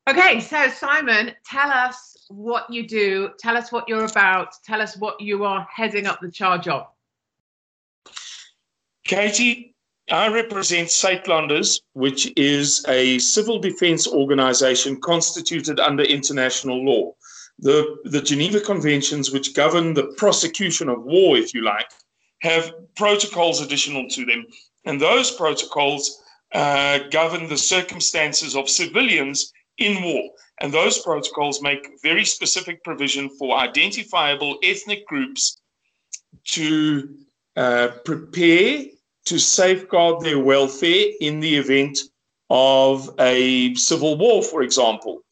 Okay, so Simon, tell us what you do, tell us what you're about, tell us what you are heading up the charge of. Katie, I represent Suidlanders, which is a civil defense organization constituted under international law. The Geneva Conventions, which govern the prosecution of war, if you like, have protocols additional to them. And those protocols govern the circumstances of civilians in war. And those protocols make very specific provision for identifiable ethnic groups to prepare to safeguard their welfare in the event of a civil war, for example.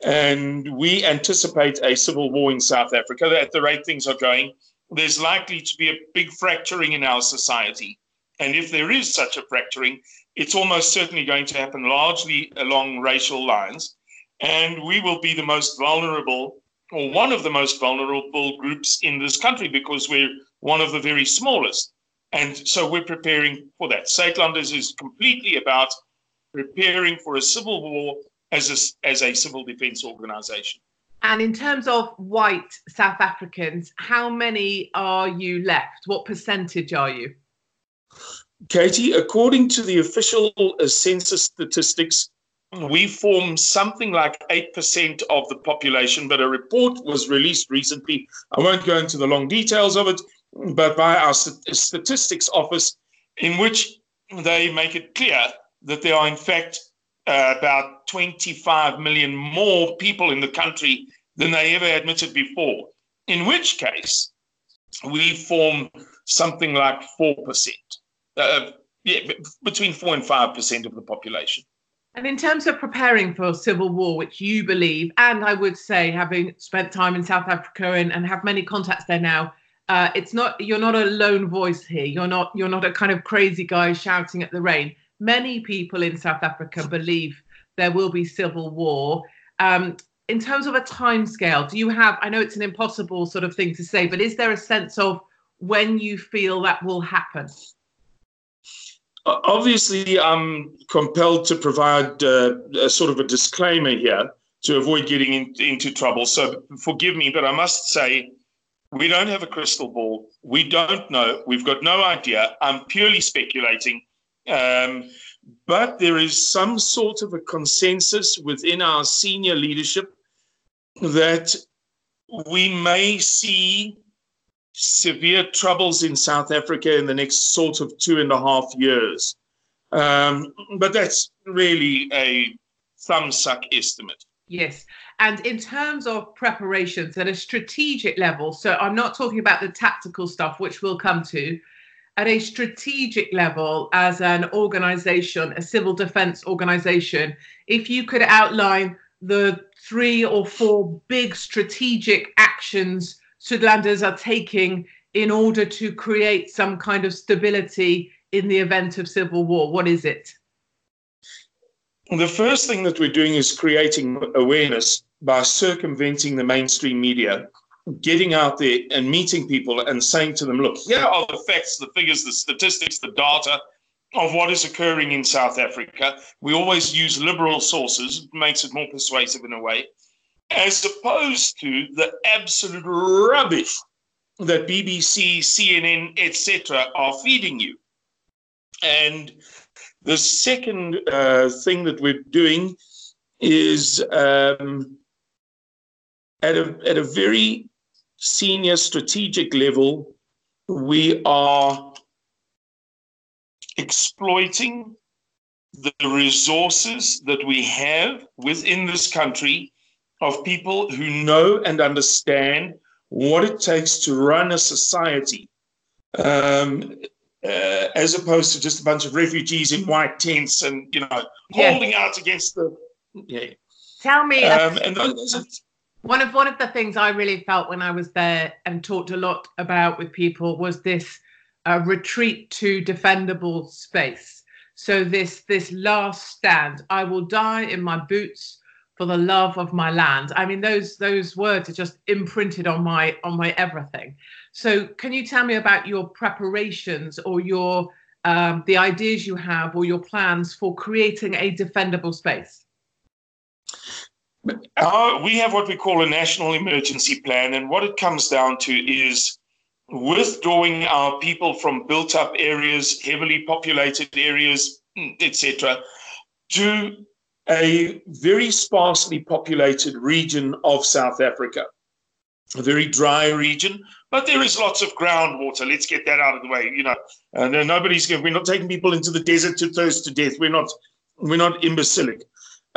And we anticipate a civil war in South Africa. At the rate things are going, there's likely to be a big fracturing in our society. And if there is such a fracturing, it's almost certainly going to happen largely along racial lines. And we will be the most vulnerable, or one of the most vulnerable groups in this country, because we're one of the very smallest. And so we're preparing for that. Suidlanders is completely about preparing for a civil war as a civil defense organization. And in terms of white South Africans, how many are you left? What percentage are you? Katie, according to the official census statistics, we form something like 8% of the population, but a report was released recently. I won't go into the long details of it, but by our statistics office, in which they make it clear that there are in fact about 25 million more people in the country than they ever admitted before, in which case we form something like 4%, between 4 and 5% of the population. And in terms of preparing for civil war, which you believe, and I would say, having spent time in South Africa and have many contacts there now, you're not a lone voice here. You're not a kind of crazy guy shouting at the rain. Many people in South Africa believe there will be civil war. In terms of a timescale, do you have, I know it's an impossible sort of thing to say, but is there a sense of when you feel that will happen? Obviously, I'm compelled to provide a sort of a disclaimer here to avoid getting into trouble. So forgive me, but I must say, we don't have a crystal ball. We don't know. We've got no idea. I'm purely speculating. But there is some sort of a consensus within our senior leadership that we may see severe troubles in South Africa in the next sort of 2.5 years. But that's really a thumbsuck estimate. Yes. And in terms of preparations at a strategic level, so I'm not talking about the tactical stuff, which we'll come to, at a strategic level as an organization, a civil defense organization, if you could outline the 3 or 4 big strategic actions Suidlanders are taking in order to create some kind of stability in the event of civil war, what is it? The first thing that we're doing is creating awareness by circumventing the mainstream media, getting out there and meeting people and saying to them, look, here are the facts, the figures, the statistics, the data of what is occurring in South Africa. We always use liberal sources, it makes it more persuasive in a way, as opposed to the absolute rubbish that BBC, CNN, etc. are feeding you. And the second thing that we're doing is at a very senior strategic level, we are exploiting the resources that we have within this country of people who know and understand what it takes to run a society, as opposed to just a bunch of refugees in white tents and, holding out against the... Yeah. Tell me, and those are, one of the things I really felt when I was there and talked a lot about with people was this retreat to defendable space. So this last stand, I will die in my boots for the love of my land. I mean, those words are just imprinted on my everything. So can you tell me about your preparations or your the ideas you have or your plans for creating a defendable space? We have what we call a national emergency plan, and what it comes down to is withdrawing our people from built-up areas, heavily populated areas, etc., to a very sparsely populated region of South Africa, a very dry region, but there is lots of groundwater. Let's get that out of the way. We're not taking people into the desert to thirst to death. We're not imbecilic.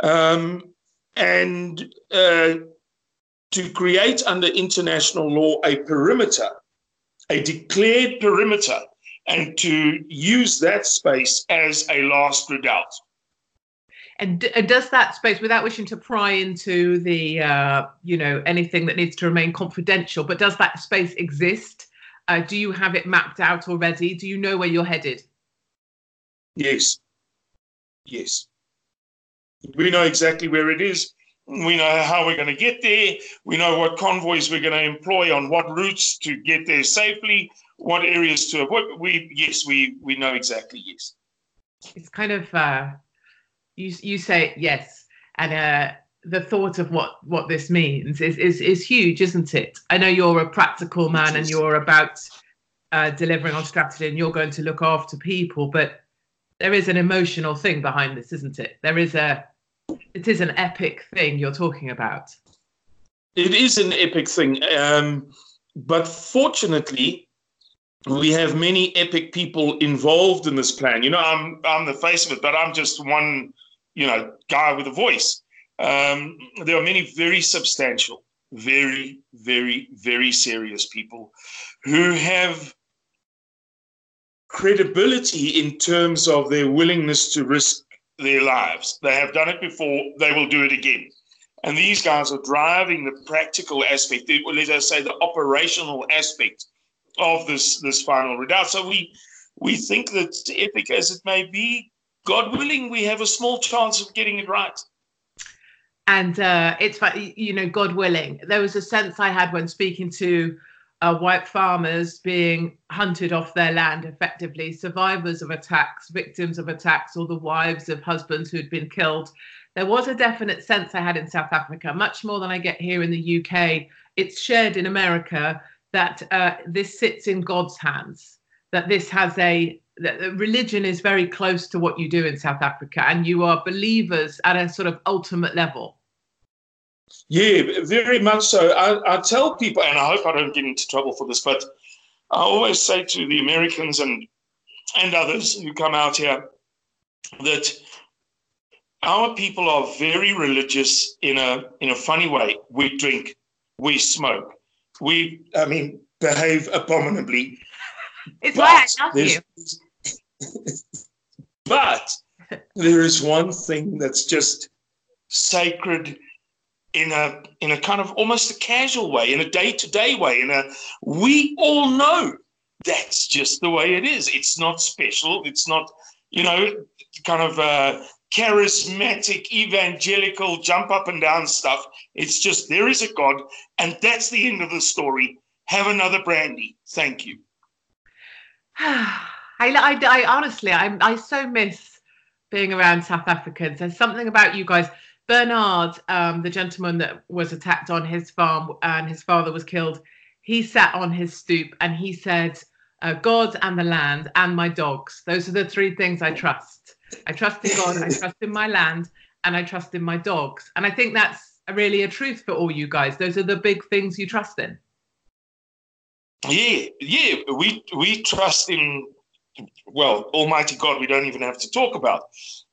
And to create under international law a perimeter, a declared perimeter, and to use that space as a last redoubt. And does that space, without wishing to pry into the, anything that needs to remain confidential, but does that space exist? Do you have it mapped out already? Do you know where you're headed? Yes. We know exactly where it is. We know how we're going to get there. We know what convoys we're going to employ on what routes to get there safely, what areas to avoid. We know exactly, yes. It's kind of... You say yes, and the thought of what this means is huge, isn't it? I know you're a practical man and you're about delivering on strategy and you're going to look after people, but there is an emotional thing behind this, isn't it? It is an epic thing you're talking about. It is an epic thing, but fortunately, we have many epic people involved in this plan. I'm the face of it, but I'm just one guy with a voice. There are many very substantial, very, very, very serious people who have credibility in terms of their willingness to risk their lives. They have done it before, they will do it again. And these guys are driving the practical aspect, let us say the operational aspect of this final redoubt. So we think that, epic as it may be, God willing, we have a small chance of getting it right. And it's God willing. There was a sense I had when speaking to white farmers being hunted off their land effectively, survivors of attacks, victims of attacks, or the wives of husbands who'd been killed. There was a definite sense I had in South Africa, much more than I get here in the UK. It's shared in America that this sits in God's hands, that this has that religion is very close to what you do in South Africa, and you are believers at a sort of ultimate level. Yeah, very much so. I tell people, and I hope I don't get into trouble for this, but I always say to the Americans and others who come out here that our people are very religious in a funny way. We drink, we smoke, behave abominably. It's why I love you. But there is one thing that's just sacred in a kind of almost a casual way, in a day-to-day way, we all know that's just the way it is. It's not special. It's not, kind of charismatic, evangelical, jump up and down stuff. It's just there is a God, and that's the end of the story. Have another brandy. Thank you. I honestly, I so miss being around South Africans. There's something about you guys. Bernard, the gentleman that was attacked on his farm and his father was killed, he sat on his stoop and he said, God and the land and my dogs. Those are the three things I trust. I trust in God, I trust in my land, and I trust in my dogs. And I think that's really a truth for all you guys. Those are the big things you trust in. Yeah, we trust in, well, Almighty God, we don't even have to talk about.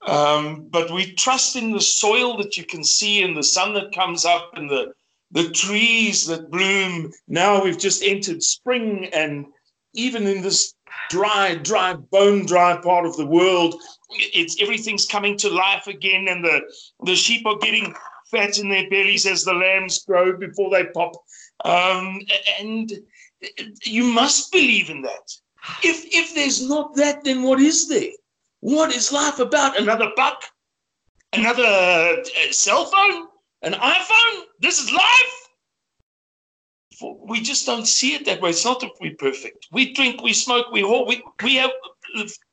But we trust in the soil that you can see and the sun that comes up and the trees that bloom. Now we've just entered spring, and even in this dry, bone dry part of the world, everything's coming to life again, and the sheep are getting fat in their bellies as the lambs grow before they pop. And you must believe in that. If there's not that, then what is there? What is life about? Another buck? Another cell phone? An iPhone? This is life? We just don't see it that way. It's not that we're perfect. We drink, we smoke, we have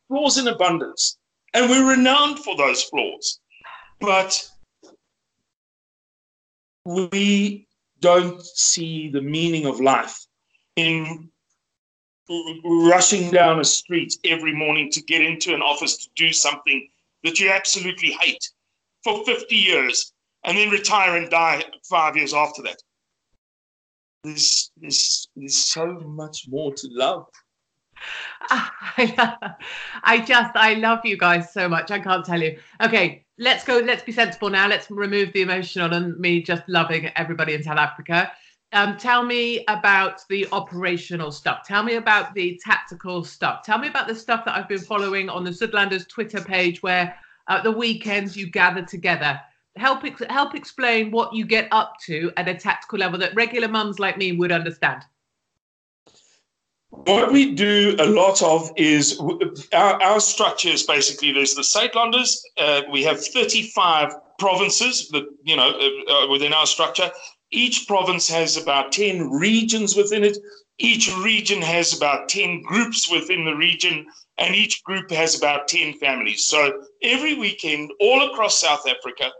flaws in abundance, and we're renowned for those flaws. But we don't see the meaning of life in rushing down a street every morning to get into an office to do something that you absolutely hate for 50 years and then retire and die 5 years after that. There's so much more to love. I love you guys so much. I can't tell you. Okay, let's go. Let's be sensible now. Let's remove the emotional and me just loving everybody in South Africa. Tell me about the operational stuff. Tell me about the tactical stuff. Tell me about the stuff that I've been following on the Suidlanders Twitter page, where at the weekends you gather together. Help explain what you get up to at a tactical level that regular mums like me would understand. What we do a lot of is our structure is basically there's the Suidlanders. We have 35 provinces that within our structure. Each province has about 10 regions within it. Each region has about 10 groups within the region, and each group has about 10 families. So every weekend, all across South Africa,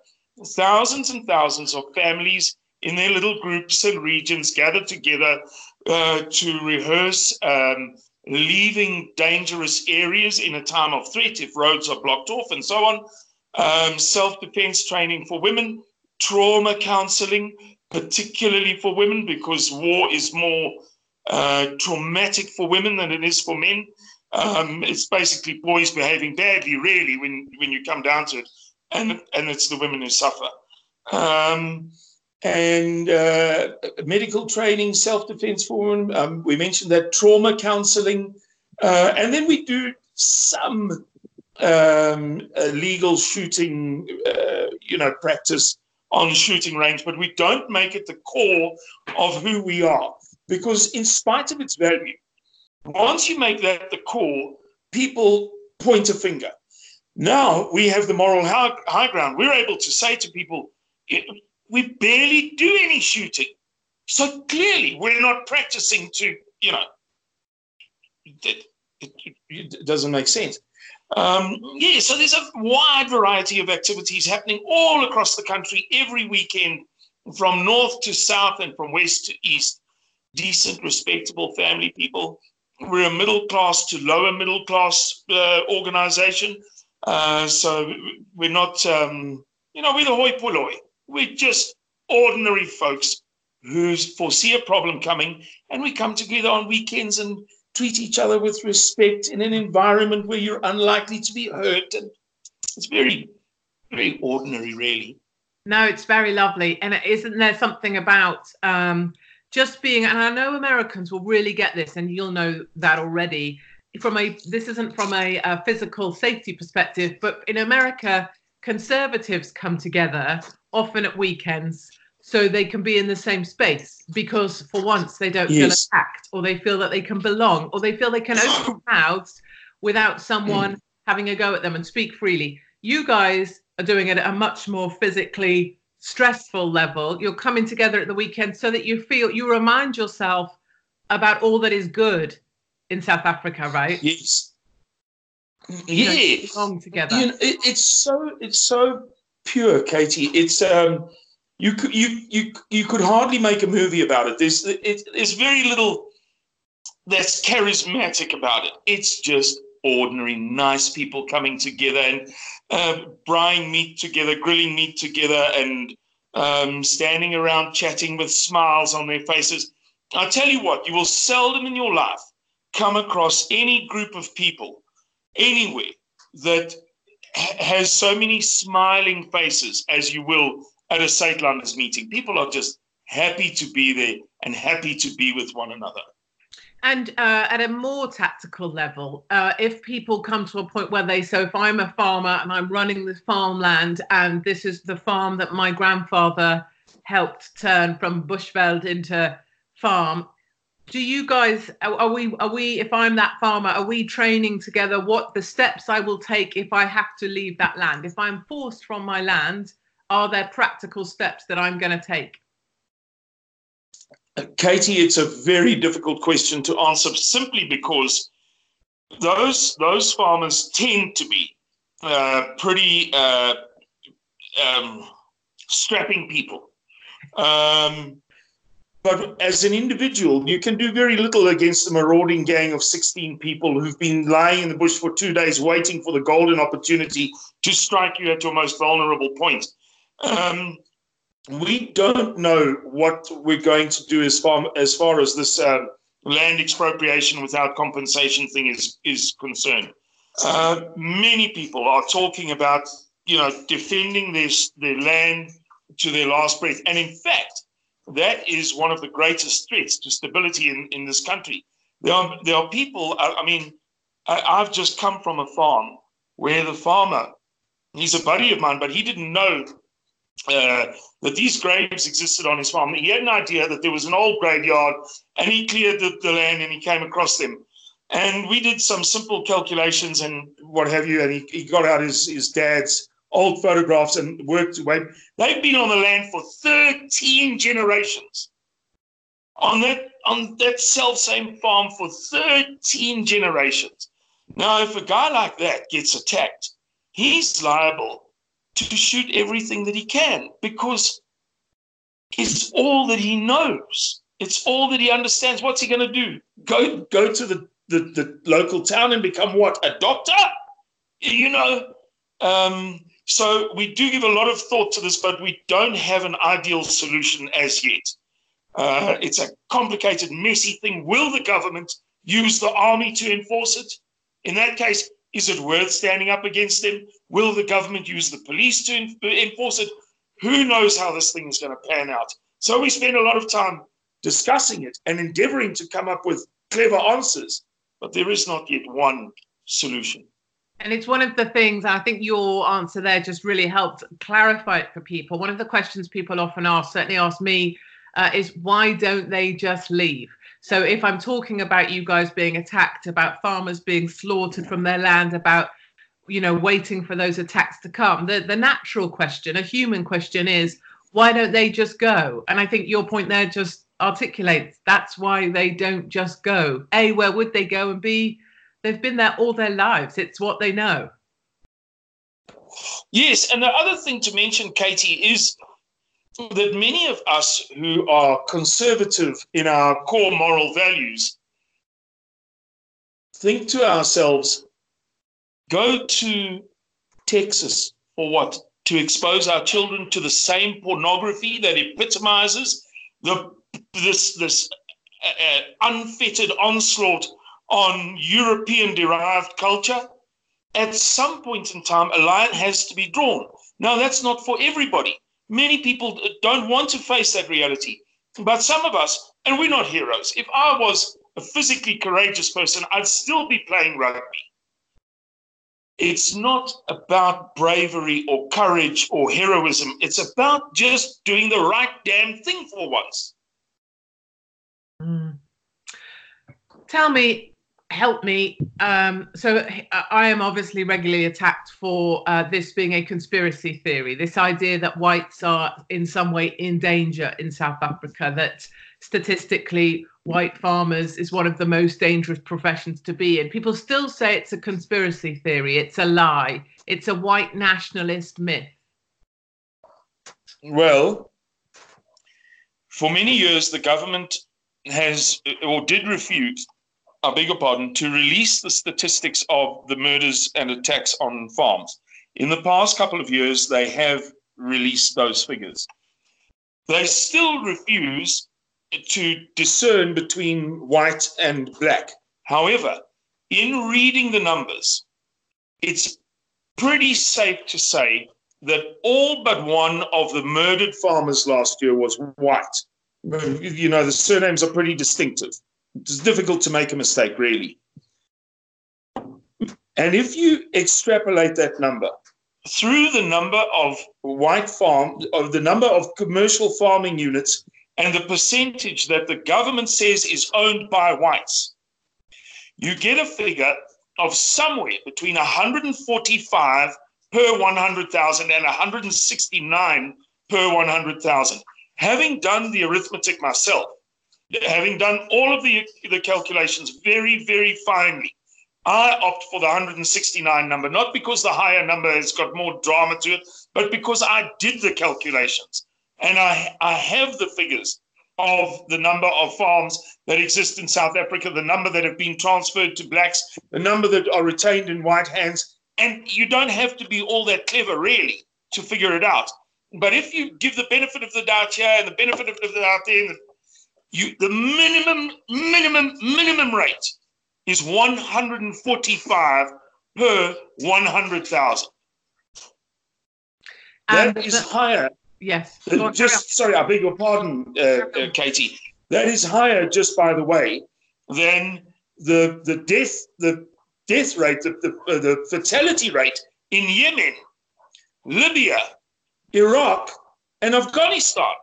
thousands and thousands of families in their little groups and regions gather together to rehearse leaving dangerous areas in a time of threat if roads are blocked off and so on. Self-defense training for women, trauma counseling, particularly for women, because war is more traumatic for women than it is for men. It's basically boys behaving badly, really, when you come down to it. And it's the women who suffer. Medical training, self-defense for women. We mentioned that, trauma counseling. And then we do some legal shooting, practice on shooting range, but we don't make it the core of who we are. Because in spite of its value, once you make that the core, people point a finger. Now we have the moral high ground. We're able to say to people, we barely do any shooting. So clearly we're not practicing to, it doesn't make sense. So there's a wide variety of activities happening all across the country every weekend, from north to south and from west to east. Decent, respectable family people. We're a middle class to lower middle class organization. So we're not, we're the hoi polloi. We're just ordinary folks who foresee a problem coming, and we come together on weekends and treat each other with respect in an environment where you're unlikely to be hurt. And it's very, very ordinary, really. No, it's very lovely. And isn't there something about just being, and I know Americans will really get this, and you'll know that already, this isn't from a physical safety perspective, but in America, conservatives come together often at weekends so they can be in the same space, because for once they don't feel attacked, or they feel that they can belong, or they feel they can open their mouths without someone having a go at them and speak freely. You guys are doing it at a much more physically stressful level. You're coming together at the weekend so that you remind yourself about all that is good in South Africa, right? Yes. Yeah. Belong together. It's so pure, Katie. It's you could hardly make a movie about it. There's very little that's charismatic about it. It's just ordinary, nice people coming together and frying meat together, grilling meat together, and standing around chatting with smiles on their faces. I tell you what, you will seldom in your life come across any group of people anywhere that has so many smiling faces as you will at a Suidlanders meeting. People are just happy to be there and happy to be with one another. And at a more tactical level, if people come to a point where if I'm a farmer and I'm running this farmland, and this is the farm that my grandfather helped turn from bushveld into farm, do you guys, are we, if I'm that farmer, are we training together what the steps I will take if I have to leave that land? If I'm forced from my land, are there practical steps that I'm going to take? Katie, it's a very difficult question to answer, simply because those farmers tend to be pretty strapping people But as an individual, you can do very little against a marauding gang of 16 people who've been lying in the bush for 2 days waiting for the golden opportunity to strike you at your most vulnerable point. We don't know what we're going to do as far as this land expropriation without compensation thing is concerned. Many people are talking about, defending their land to their last breath. And in fact, that is one of the greatest threats to stability in this country. There are people, I've just come from a farm where the farmer, he's a buddy of mine, but he didn't know that these graves existed on his farm. He had an idea that there was an old graveyard, and he cleared the land and he came across them. And we did some simple calculations and what have you, and he got out his dad's old photographs and worked away. They've been on the land for 13 generations. On that self-same farm for 13 generations. Now, if a guy like that gets attacked, he's liable to shoot everything that he can, because it's all that he knows. It's all that he understands. What's he going to do? Go to the local town and become what? A doctor? So we do give a lot of thought to this, but we don't have an ideal solution as yet. It's a complicated, messy thing. Will the government use the army to enforce it? In that case, is it worth standing up against them? Will the government use the police to enforce it? Who knows how this thing is going to pan out? So we spend a lot of time discussing it and endeavoring to come up with clever answers, but there is not yet one solution. And it's one of the things, I think your answer there just really helped clarify it for people. One of the questions people often ask, certainly ask me, is why don't they just leave? So if I'm talking about you guys being attacked, about farmers being slaughtered from their land, about, waiting for those attacks to come, the natural question, a human question is, why don't they just go? And I think your point there just articulates that's why they don't just go. A, where would they go? And B, they've been there all their lives. It's what they know. Yes, and the other thing to mention, Katie, is that many of us who are conservative in our core moral values think to ourselves, go to Texas for what? To expose our children to the same pornography that epitomizes this unfettered onslaught on European-derived culture. At some point in time, a line has to be drawn. Now, that's not for everybody. Many people don't want to face that reality. But some of us, and we're not heroes. If I was a physically courageous person, I'd still be playing rugby. It's not about bravery or courage or heroism. It's about just doing the right damn thing for once. Tell me, help me. So I am obviously regularly attacked for this being a conspiracy theory, this idea that whites are in some way in danger in South Africa, that statistically white farmers is one of the most dangerous professions to be in. People still say it's a conspiracy theory. It's a lie. It's a white nationalist myth. Well, for many years, the government has or did refuse, I beg your pardon, to release the statistics of the murders and attacks on farms. In the past couple of years, they have released those figures. They still refuse to discern between white and black. However, in reading the numbers, it's pretty safe to say that all but one of the murdered farmers last year was white. You know, the surnames are pretty distinctive. It's difficult to make a mistake, really. And if you extrapolate that number through the number of the number of commercial farming units and the percentage that the government says is owned by whites, you get a figure of somewhere between 145 per 100,000 and 169 per 100,000. Having done the arithmetic myself, having done all of the calculations very, very finely, I opt for the 169 number, not because the higher number has got more drama to it, but because I did the calculations. And I have the figures of the number of farms that exist in South Africa, the number that have been transferred to blacks, the number that are retained in white hands. And you don't have to be all that clever, really, to figure it out. But if you give the benefit of the doubt here and the benefit of the doubt there, the minimum rate is 145 per 100,000. That is higher. Yes. Sorry, I beg your pardon, Katie. That is higher, just by the way, than the death rate, the fatality rate in Yemen, Libya, Iraq, and Afghanistan.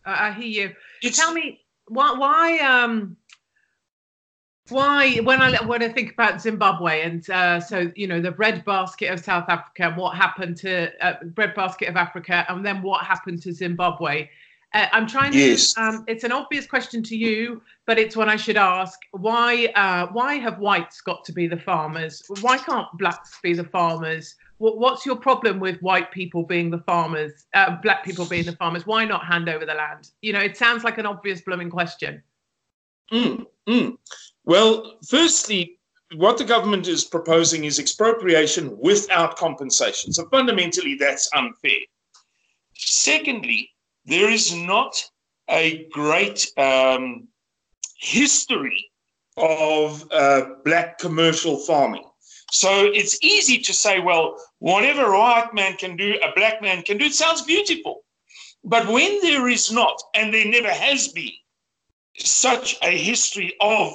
I hear you. Tell me why when I think about Zimbabwe and so the breadbasket of South Africa and what happened to breadbasket of Africa and then what happened to Zimbabwe. I'm trying to. Yes. It's an obvious question to you, but it's one I should ask. Why have whites got to be the farmers? Why can't blacks be the farmers? What's your problem with white people being the farmers, black people being the farmers? Why not hand over the land? It sounds like an obvious blooming question. Well, firstly, what the government is proposing is expropriation without compensation. So fundamentally, that's unfair. Secondly, there is not a great history of black commercial farming. So it's easy to say, well, whatever a white man can do, a black man can do. It sounds beautiful. But when there is not, and there never has been, such a history of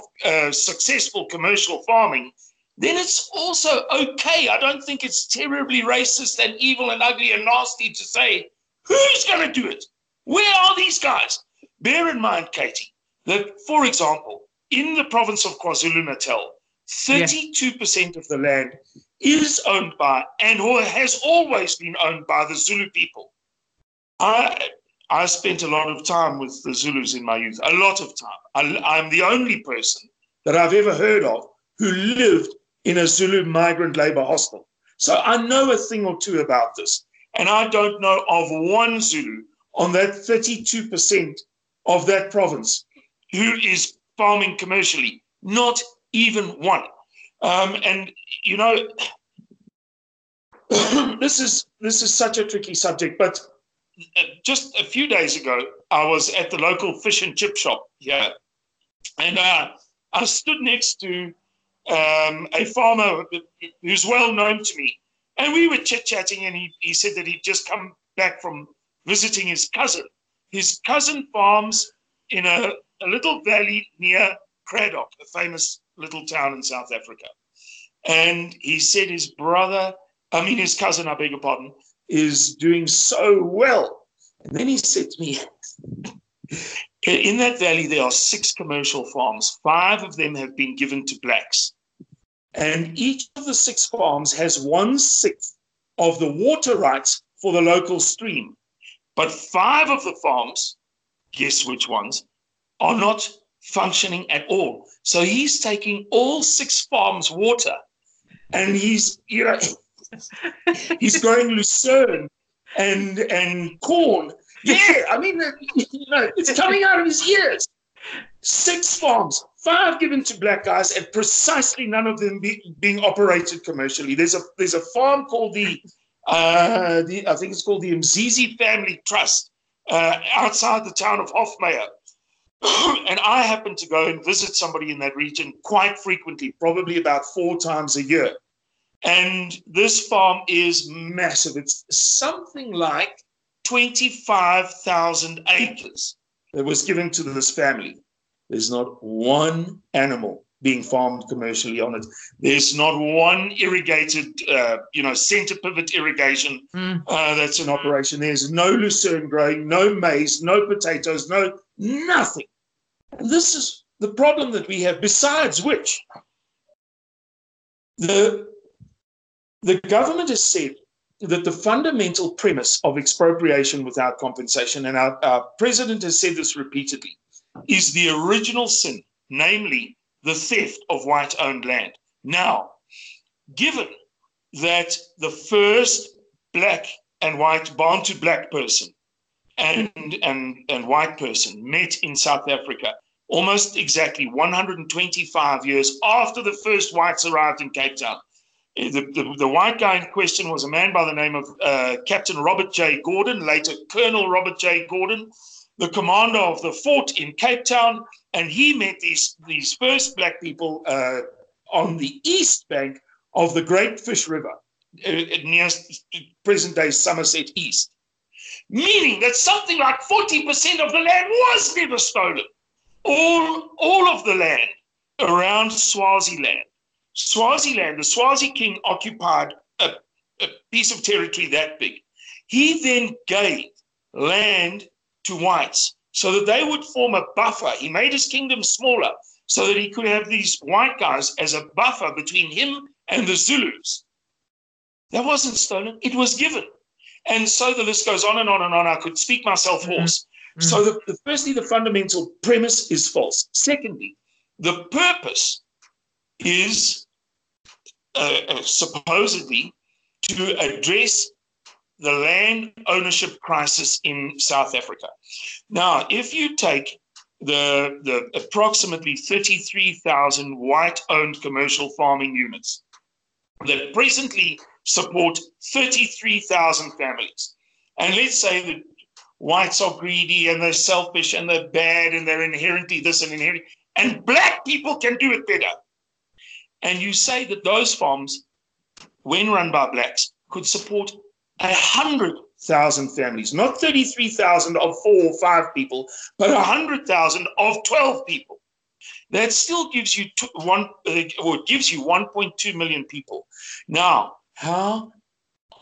successful commercial farming, then it's also okay. I don't think it's terribly racist and evil and ugly and nasty to say, who's going to do it? Where are these guys? Bear in mind, Katie, that, for example, in the province of KwaZulu-Natal, 32% of the land is owned by and has always been owned by the Zulu people. I spent a lot of time with the Zulus in my youth, a lot of time. I'm the only person that I've ever heard of who lived in a Zulu migrant labor hostel. So I know a thing or two about this. And I don't know of one Zulu on that 32% of that province who is farming commercially. Not even one. And, this is such a tricky subject, but just a few days ago, I was at the local fish and chip shop here, and I stood next to a farmer who's well known to me, and we were chit-chatting, and he said that he'd just come back from visiting his cousin. His cousin farms in a little valley near Cradock, a famous little town in South Africa. And he said his cousin, I beg your pardon, is doing so well. And then he said to me, in that valley, there are 6 commercial farms. 5 of them have been given to blacks. And each of the 6 farms has 1/6 of the water rights for the local stream. But 5 of the farms, guess which ones, are not functioning at all. So he's taking all 6 farms' water, and he's growing lucerne and corn. Yeah, I mean, it's coming out of his ears. 6 farms, 5 given to black guys, and precisely none of them being operated commercially. There's a farm called I think it's called the Mzizi Family Trust outside the town of Hofmeyer. And I happen to go and visit somebody in that region quite frequently, probably about 4 times a year. And this farm is massive. It's something like 25,000 acres that was given to this family. There's not one animal being farmed commercially on it. There's not one irrigated, center pivot irrigation that's in operation. There's no lucerne growing, no maize, no potatoes, nothing. And this is the problem that we have, besides which the government has said that the fundamental premise of expropriation without compensation, and our president has said this repeatedly, is the original sin, namely the theft of white-owned land. Now, given that the first black and white, Bantu black person and white person met in South Africa almost exactly 125 years after the first whites arrived in Cape Town. The white guy in question was a man by the name of Captain Robert J. Gordon, later Colonel Robert J. Gordon, the commander of the fort in Cape Town, and he met these first black people on the east bank of the Great Fish River, near present-day Somerset East, meaning that something like 40% of the land was never stolen. All of the land around Swaziland. Swaziland, the Swazi king occupied a piece of territory that big. He then gave land to whites so that they would form a buffer. He made his kingdom smaller so that he could have these white guys as a buffer between him and the Zulus. That wasn't stolen, it was given. And so the list goes on and on and on. I could speak myself hoarse. Mm-hmm. So firstly, the fundamental premise is false. Secondly, the purpose is supposedly to address the land ownership crisis in South Africa. Now, if you take the approximately 33,000 white-owned commercial farming units that presently support 33,000 families, and let's say that whites are greedy and they're selfish and they're bad and they're inherently this and inherently, and black people can do it better. And you say that those farms, when run by blacks, could support 100,000 families, not 33,000 of 4 or 5 people, but 100,000 of 12 people. That still gives you 1.2 million people. Now, how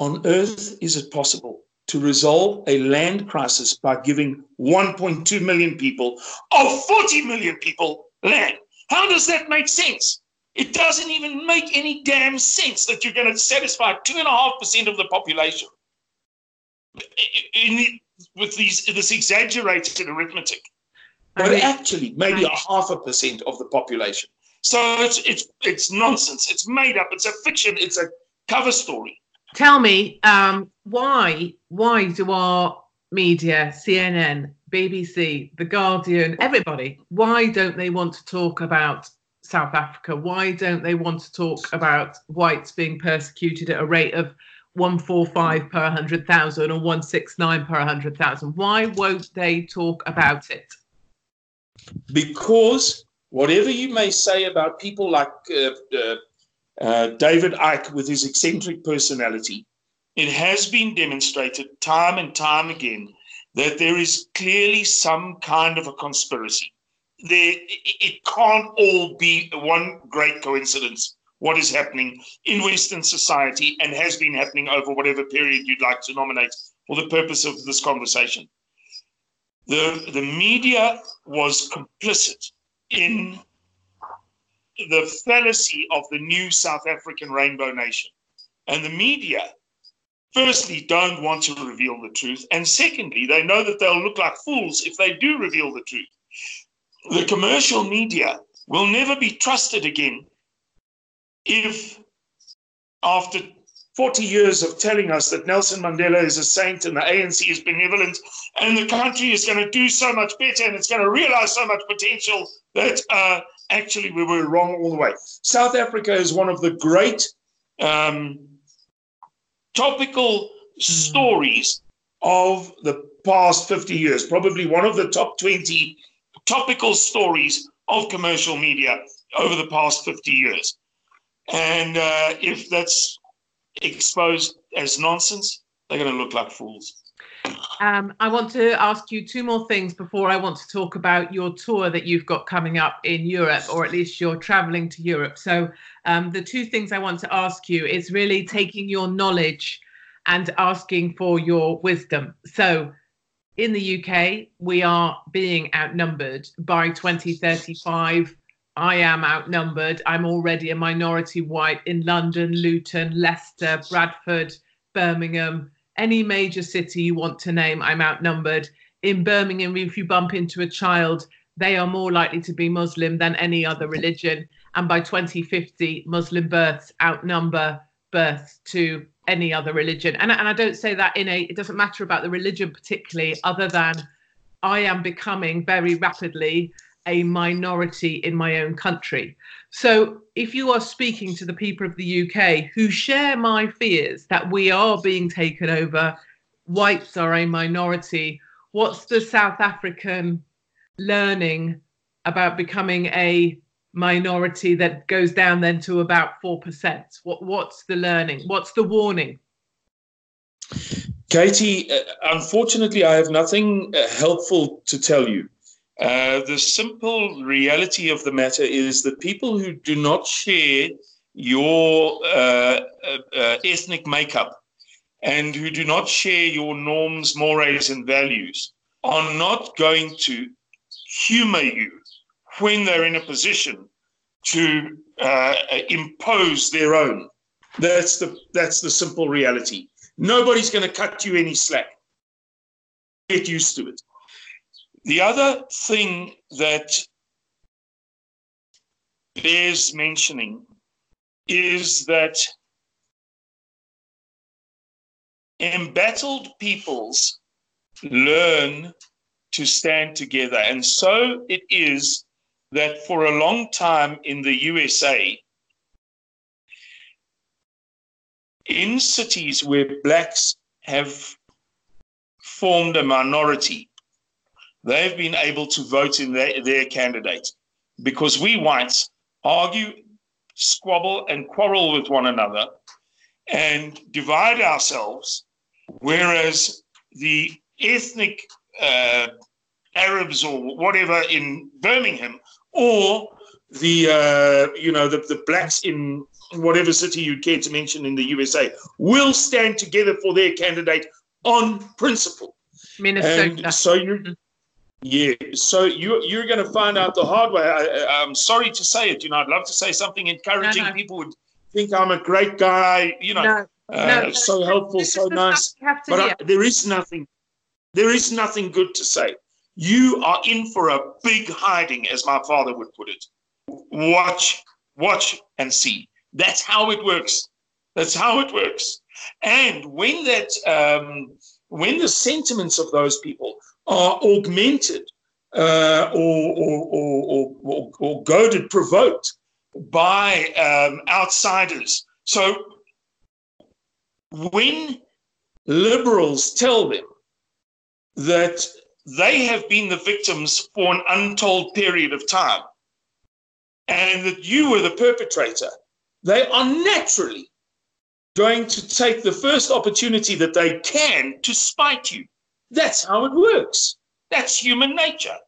on earth is it possible to resolve a land crisis by giving 1.2 million people of 40 million people land? How does that make sense? It doesn't even make any damn sense that you're going to satisfy 2.5% of the population with this exaggerated arithmetic. But actually, maybe 0.5% of the population. So it's nonsense. It's made up. It's a fiction. It's a cover story. Tell me, why do our media, CNN, BBC, The Guardian, everybody, why don't they want to talk about South Africa? Why don't they want to talk about whites being persecuted at a rate of 145 per 100,000 or 169 per 100,000? Why won't they talk about it? Because whatever you may say about people like David Icke with his eccentric personality, it has been demonstrated time and time again that there is clearly some kind of a conspiracy. It can't all be one great coincidence, what is happening in Western society and has been happening over whatever period you'd like to nominate for the purpose of this conversation. The media was complicit in the fallacy of the new South African rainbow nation. And the media, firstly, don't want to reveal the truth. And secondly, they know that they'll look like fools if they do reveal the truth. The commercial media will never be trusted again if, after 40 years of telling us that Nelson Mandela is a saint and the ANC is benevolent and the country is going to do so much better and it's going to realize so much potential, that actually we were wrong all the way. South Africa is one of the great topical stories of the past 50 years, probably one of the top 20 topical stories of commercial media over the past 50 years. And if that's exposed as nonsense, they're going to look like fools. I want to ask you 2 more things before I want to talk about your tour that you've got coming up in Europe, or at least you're traveling to Europe. So the 2 things I want to ask you is really taking your knowledge and asking for your wisdom. So in the UK, we are being outnumbered. By 2035, I am outnumbered. I'm already a minority white in London, Luton, Leicester, Bradford, Birmingham, any major city you want to name, I'm outnumbered. In Birmingham, if you bump into a child, they are more likely to be Muslim than any other religion. And by 2050, Muslim births outnumber birth to any other religion. And I don't say that it doesn't matter about the religion particularly, other than I am becoming very rapidly a minority in my own country. So if you are speaking to the people of the UK who share my fears that we are being taken over, whites are a minority, what's the South African learning about becoming a minority that goes down then to about 4%? What's the learning? What's the warning? Katie, unfortunately, I have nothing helpful to tell you. The simple reality of the matter is that people who do not share your ethnic makeup and who do not share your norms, mores, and values are not going to humor you when they're in a position to impose their own. That's the simple reality. Nobody's going to cut you any slack. Get used to it. The other thing that bears mentioning is that embattled peoples learn to stand together. And so it is that for a long time in the USA, in cities where blacks have formed a minority, they've been able to vote in their candidate, because we whites argue, squabble, and quarrel with one another and divide ourselves, whereas the ethnic Arabs or whatever in Birmingham, or the blacks in whatever city you'd care to mention in the USA, will stand together for their candidate on principle. Minnesota. And so you're going to find out the hard way. I'm sorry to say it. I'd love to say something encouraging. No. People would think I'm a great guy. So helpful, so nice. But there is nothing good to say. You are in for a big hiding, as my father would put it. Watch and see. That's how it works. And when when the sentiments of those people are augmented or goaded, provoked by outsiders. So when liberals tell them that they have been the victims for an untold period of time and that you were the perpetrator, they are naturally going to take the first opportunity that they can to spite you. That's how it works. That's human nature.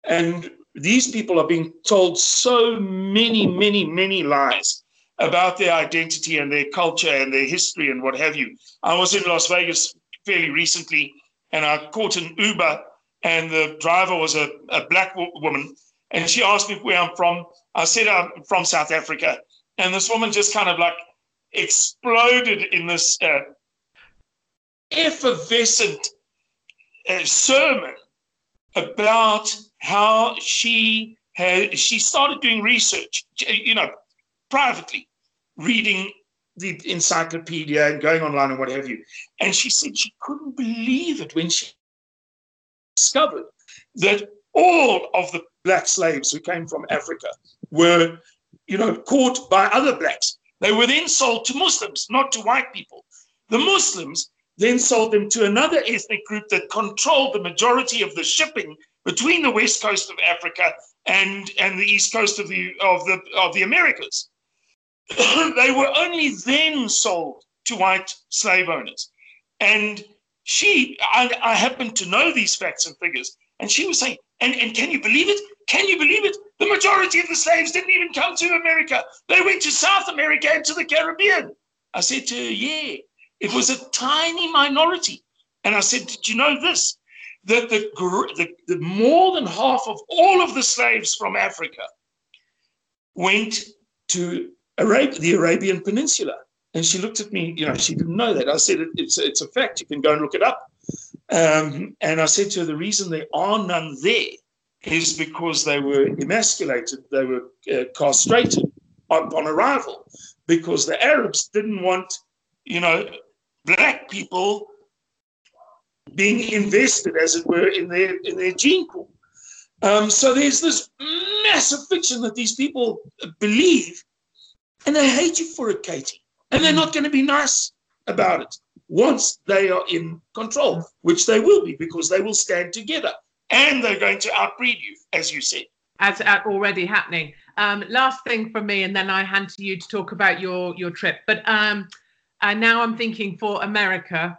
And these people are being told so many, many, many lies about their identity and their culture and their history and what have you. I was in Las Vegas fairly recently, and I caught an Uber, and the driver was a black woman, and she asked me where I'm from. I said I'm from South Africa, and this woman just kind of like exploded in this effervescent sermon about how she started doing research, privately, reading the encyclopedia and going online and what have you. And she said she couldn't believe it when she discovered that all of the black slaves who came from Africa were, caught by other blacks. They were then sold to Muslims, not to white people. The Muslims then sold them to another ethnic group that controlled the majority of the shipping between the west coast of Africa and the east coast of the Americas. They were only then sold to white slave owners. And I happen to know these facts and figures, and she was saying, and can you believe it? Can you believe it? The majority of the slaves didn't even come to America. They went to South America and to the Caribbean. I said to her, yeah, it was a tiny minority. And I said, did you know this? That the more than half of all of the slaves from Africa went to the Arabian Peninsula. And she looked at me, she didn't know that. I said, it's a fact. You can go and look it up. And I said to her, the reason there are none there is because they were emasculated. They were castrated upon arrival, because the Arabs didn't want, black people being invested, as it were, in their gene pool. So there's this massive fiction that these people believe, and they hate you for it, Katie. And they're not going to be nice about it once they are in control, which they will be, because they will stand together. And they're going to outbreed you, as you said. As already happening. Last thing from me, and then I hand to you to talk about your trip. But now I'm thinking for America,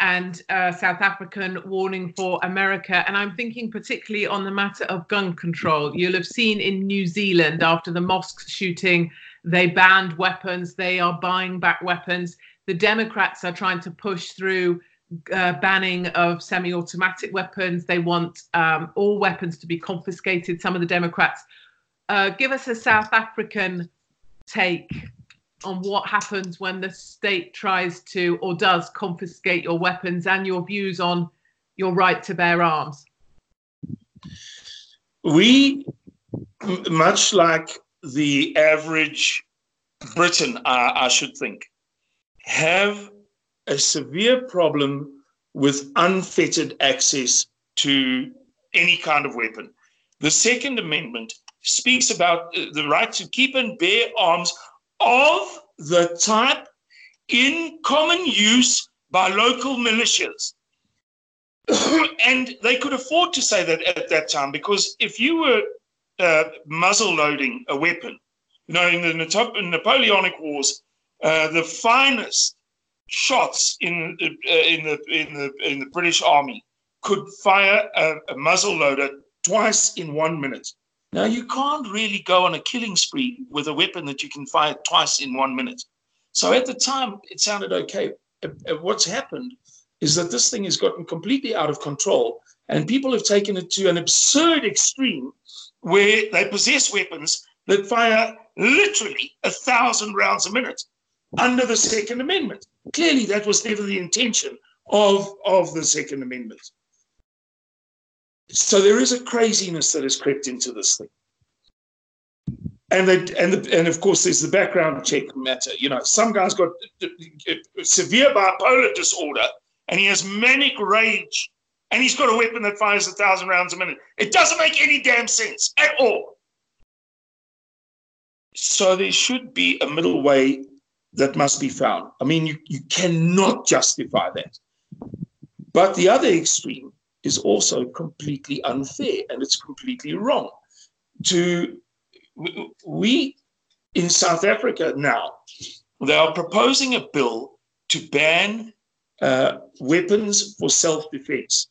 and South African warning for America. And I'm thinking particularly on the matter of gun control. You'll have seen in New Zealand, after the mosque shooting, they banned weapons. They are buying back weapons. The Democrats are trying to push through banning of semi-automatic weapons. They want all weapons to be confiscated, some of the Democrats. Give us a South African take on what happens when the state tries to or does confiscate your weapons, and your views on your right to bear arms. We, much like the average Briton, I should think, have a severe problem with unfettered access to any kind of weapon. The Second Amendment speaks about the right to keep and bear arms of the type in common use by local militias. And they could afford to say that at that time, because if you were muzzle loading a weapon, in the Napoleonic Wars, the finest shots in the British Army could fire a muzzle loader twice in 1 minute. Now, you can't really go on a killing spree with a weapon that you can fire twice in 1 minute. So at the time, it sounded okay. What's happened is that this thing has gotten completely out of control, and people have taken it to an absurd extreme where they possess weapons that fire literally 1,000 rounds a minute under the Second Amendment. Clearly, that was never the intention of the Second Amendment. So there is a craziness that has crept into this thing. And of course, there's the background check matter. Some guy's got severe bipolar disorder, and he has manic rage, and he's got a weapon that fires 1,000 rounds a minute. It doesn't make any damn sense at all. So there should be a middle way that must be found. I mean, you cannot justify that. But the other extreme is also completely unfair, and it's completely wrong. We in South Africa now, they are proposing a bill to ban weapons for self-defense.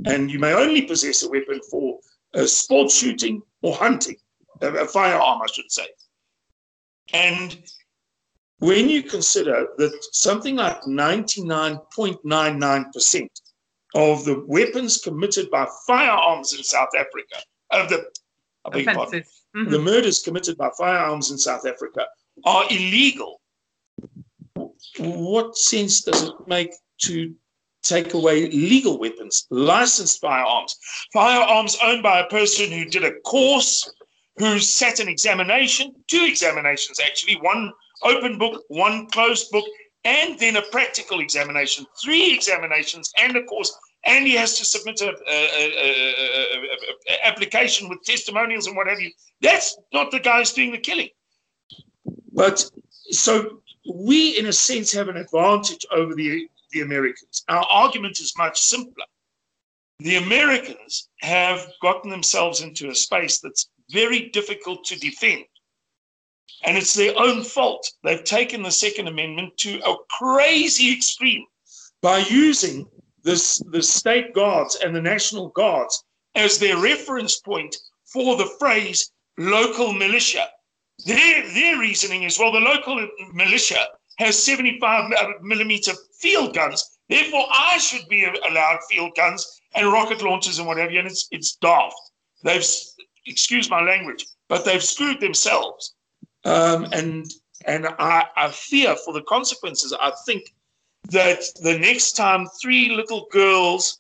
And you may only possess a weapon for sport shooting or hunting, a firearm, I should say. And when you consider that something like 99.99% of the weapons committed by firearms in South Africa, the murders committed by firearms in South Africa are illegal, what sense does it make to take away legal weapons, licensed firearms owned by a person who did a course, who sat an examination, 2 examinations actually, one open book, one closed book, and then a practical examination, 3 examinations and a course, and he has to submit an application with testimonials and what have you. That's not the guy who's doing the killing. But so we, in a sense, have an advantage over the Americans. Our argument is much simpler. The Americans have gotten themselves into a space that's very difficult to defend. And it's their own fault. They've taken the Second Amendment to a crazy extreme by using the state guards and the National Guards as their reference point for the phrase local militia. Their reasoning is, well, the local militia has 75mm field guns, therefore I should be allowed field guns and rocket launchers and whatever, and it's daft. They've, excuse my language, but they've screwed themselves. And I fear for the consequences. I think that the next time 3 little girls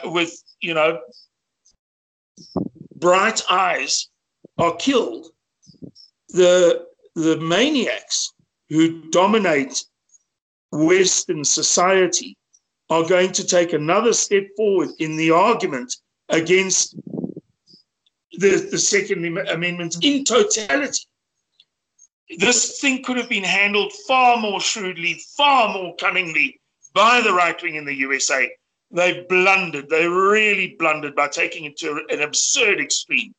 with, bright eyes are killed, the the maniacs who dominate Western society are going to take another step forward in the argument against the Second Amendment in totality. This thing could have been handled far more shrewdly, far more cunningly by the right wing in the USA. They blundered. They really blundered by taking it to an absurd extreme.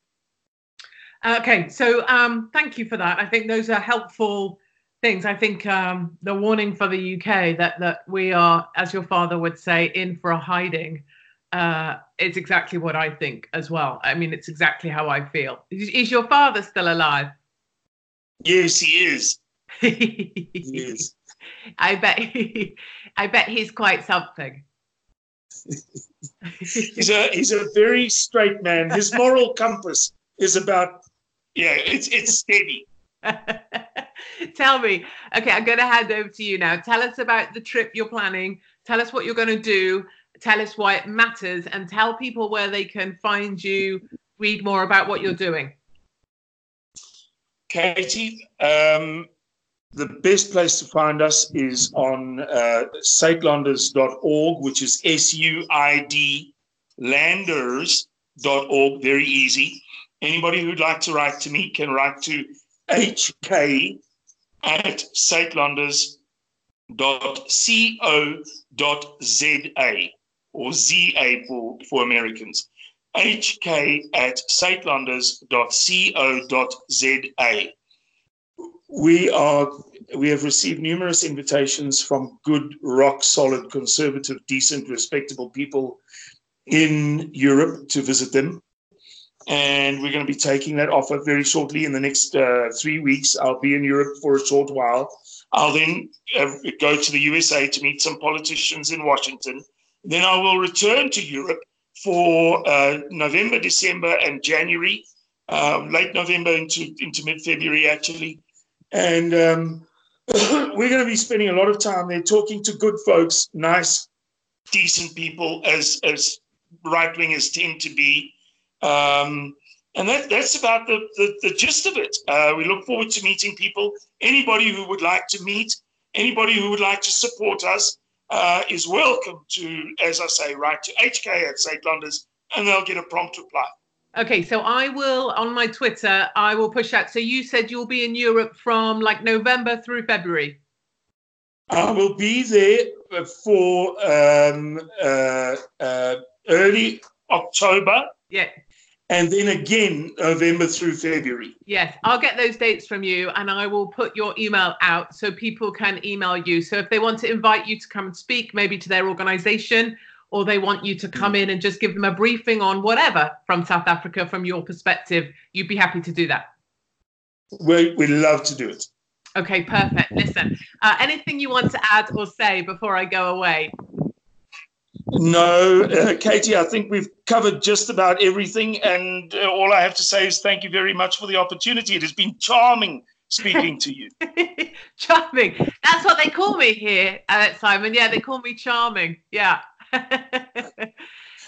Okay, so thank you for that. I think those are helpful things. I think the warning for the UK that we are, as your father would say, in for a hiding, is exactly what I think as well. I mean, it's exactly how I feel. Is your father still alive? Yes, he is. He is. I bet he's quite something. He's a very straight man. His moral compass is about, it's steady. Tell me, okay, I'm going to hand over to you now. Tell us about the trip you're planning. Tell us what you're going to do. Tell us why it matters, and tell people where they can find you, read more about what you're doing. Katie, the best place to find us is on Suidlanders.org, which is SUID Landers.org. Very easy. Anybody who'd like to write to me can write to hk@suidlanders.co.za, or ZA for Americans. hk@suidlanders.co.za. We have received numerous invitations from good, rock solid, conservative, decent, respectable people in Europe to visit them. And we're going to be taking that offer very shortly. In the next 3 weeks, I'll be in Europe for a short while. I'll then go to the USA to meet some politicians in Washington. Then I will return to Europe for November, December, and January, late November into mid-February, actually. And we're going to be spending a lot of time there talking to good folks, nice, decent people, as right-wingers tend to be. And that's about the gist of it. We look forward to meeting people. Anybody who would like to meet, anybody who would like to support us is welcome to, as I say, write to hk@Suidlanders, and they'll get a prompt reply. Okay, so I will, on my Twitter, I will push out. So you said you'll be in Europe from like November through February. I will be there for early October. Yeah. And then again, November through February. Yes, I'll get those dates from you, and I will put your email out so people can email you. So if they want to invite you to come and speak, maybe to their organization, or they want you to come in and just give them a briefing on whatever from South Africa, from your perspective, you'd be happy to do that. We'd love to do it. Okay, perfect. Listen, anything you want to add or say before I go away? No, Katie, I think we've covered just about everything. And all I have to say is thank you very much for the opportunity. It has been charming speaking to you. Charming. That's what they call me here, Simon. Yeah, they call me charming. Yeah.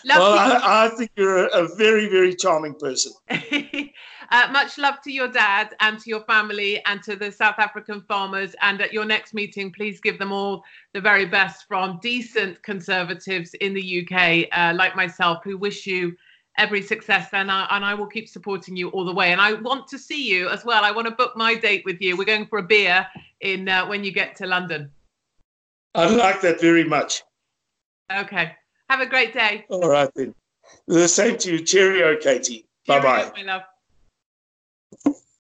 Well, I think you're a very, very charming person. Much love to your dad and to your family and to the South African farmers. And at your next meeting, please give them all the very best from decent conservatives in the UK, like myself, who wish you every success. And I will keep supporting you all the way. And I want to see you as well. I want to book my date with you. We're going for a beer in when you get to London. I like that very much. Okay. Have a great day. All right, then. The same to you. Cheerio, Katie. Cheerio, Bye-bye. my love.